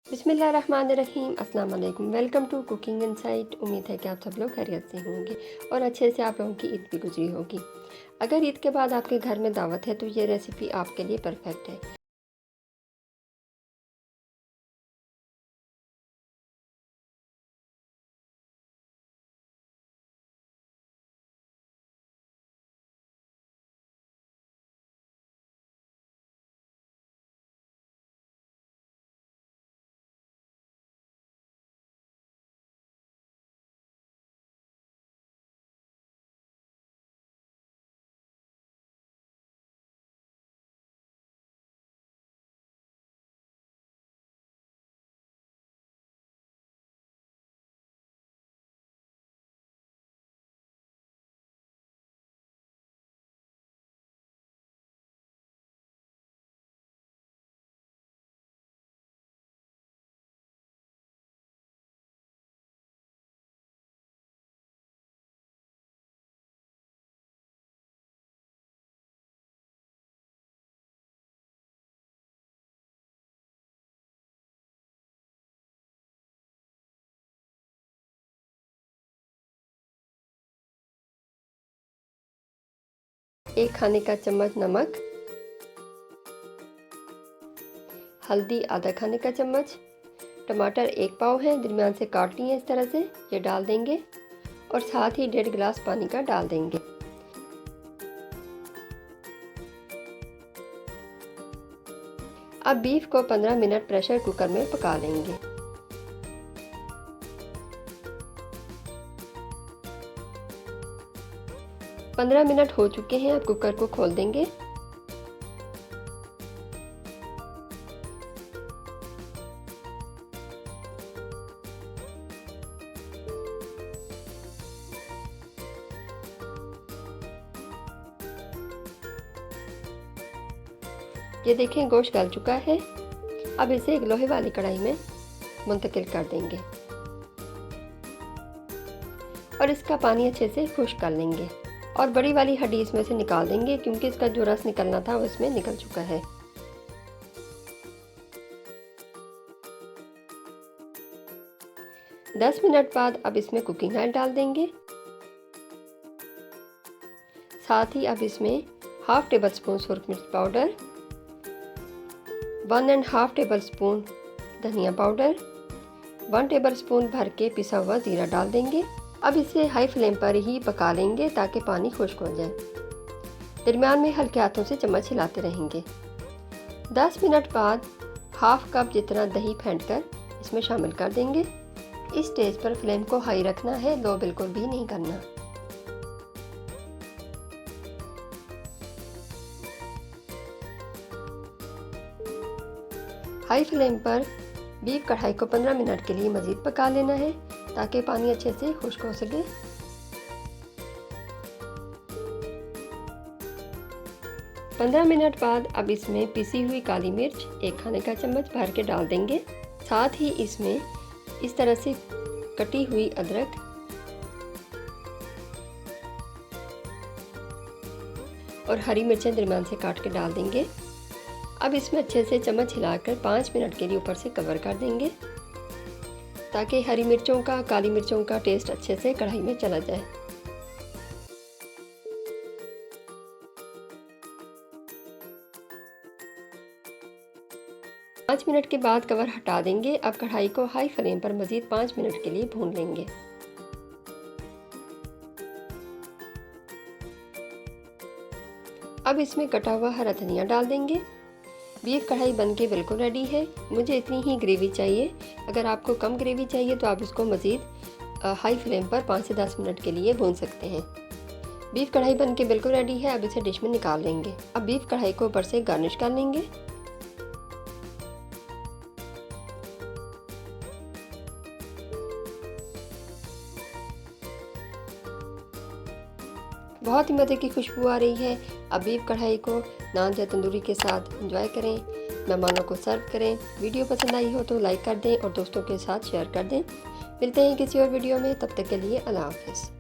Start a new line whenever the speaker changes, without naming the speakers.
बिस्मिल्लाहिर्रहमानिर्रहीम अस्सलाम वालेकुम। Welcome to cooking insight. उम्मीद है कि आप सब लोग खैरियत से होंगे और अच्छे से आप लोगों की ईद भी गुजरी होगी। अगर ईद के बाद आपके घर में दावत है तो ये रेसिपी आपके लिए परफेक्ट है। एक खाने का चम्मच नमक, हल्दी आधा खाने का चम्मच, टमाटर एक पाव है, दरमियान से काट लिए इस तरह से, ये डाल देंगे और साथ ही 1.5 गिलास पानी का डाल देंगे। अब बीफ को 15 मिनट प्रेशर कुकर में पका लेंगे। पंद्रह मिनट हो चुके हैं। अब कुकर को खोल देंगे। ये देखें गोश्त गल चुका है। अब इसे एक लोहे वाली कढ़ाई में मुंतकिल कर देंगे और इसका पानी अच्छे से खुश्क कर लेंगे और बड़ी वाली हड्डी इसमें से निकाल देंगे क्योंकि इसका जो रस निकलना था वो इसमें निकल चुका है। दस मिनट बाद अब इसमें कुकिंग ऑयल डाल देंगे। साथ ही अब इसमें हाफ टेबल स्पून सुरख मिर्च पाउडर, 1.5 टेबल स्पून धनिया पाउडर, 1 टेबल स्पून भर के पिसा हुआ जीरा डाल देंगे। अब इसे हाई फ्लेम पर ही पका लेंगे ताकि पानी खुश्क हो जाए। दरमियान में हल्के हाथों से चम्मच हिलाते रहेंगे। 10 मिनट बाद हाफ कप जितना दही फेंटकर इसमें शामिल कर देंगे। इस स्टेज पर फ्लेम को हाई रखना है, लो बिल्कुल भी नहीं करना। हाई फ्लेम पर बीफ कढ़ाई को 15 मिनट के लिए मज़ीद पका लेना है ताकि पानी अच्छे से खुश्क हो सके। पंद्रह मिनट बाद अब इसमें पिसी हुई काली मिर्च एक खाने का चम्मच भर के डाल देंगे। साथ ही इसमें इस तरह से कटी हुई अदरक और हरी मिर्चें दरमियान से काट के डाल देंगे। अब इसमें अच्छे से चम्मच हिलाकर 5 मिनट के लिए ऊपर से कवर कर देंगे ताकि हरी मिर्चों का काली मिर्चों का टेस्ट अच्छे से कढ़ाई में चला जाए। पाँच मिनट के बाद कवर हटा देंगे। अब कढ़ाई को हाई फ्लेम पर मज़ीद 5 मिनट के लिए भून लेंगे। अब इसमें कटा हुआ हरा धनिया डाल देंगे। बीफ कढ़ाई बनके बिल्कुल रेडी है। मुझे इतनी ही ग्रेवी चाहिए। अगर आपको कम ग्रेवी चाहिए तो आप इसको मज़ीद हाई फ्लेम पर 5 से 10 मिनट के लिए भून सकते हैं। बीफ कढ़ाई बनके बिल्कुल रेडी है। अब इसे डिश में निकाल लेंगे। अब बीफ कढ़ाई को ऊपर से गार्निश कर लेंगे। बहुत ही मज़े की खुशबू आ रही है। अब बीफ कढ़ाई को नान या तंदूरी के साथ एंजॉय करें, मेहमानों को सर्व करें। वीडियो पसंद आई हो तो लाइक कर दें और दोस्तों के साथ शेयर कर दें। मिलते हैं किसी और वीडियो में, तब तक के लिए अल्लाह हाफ़िज़।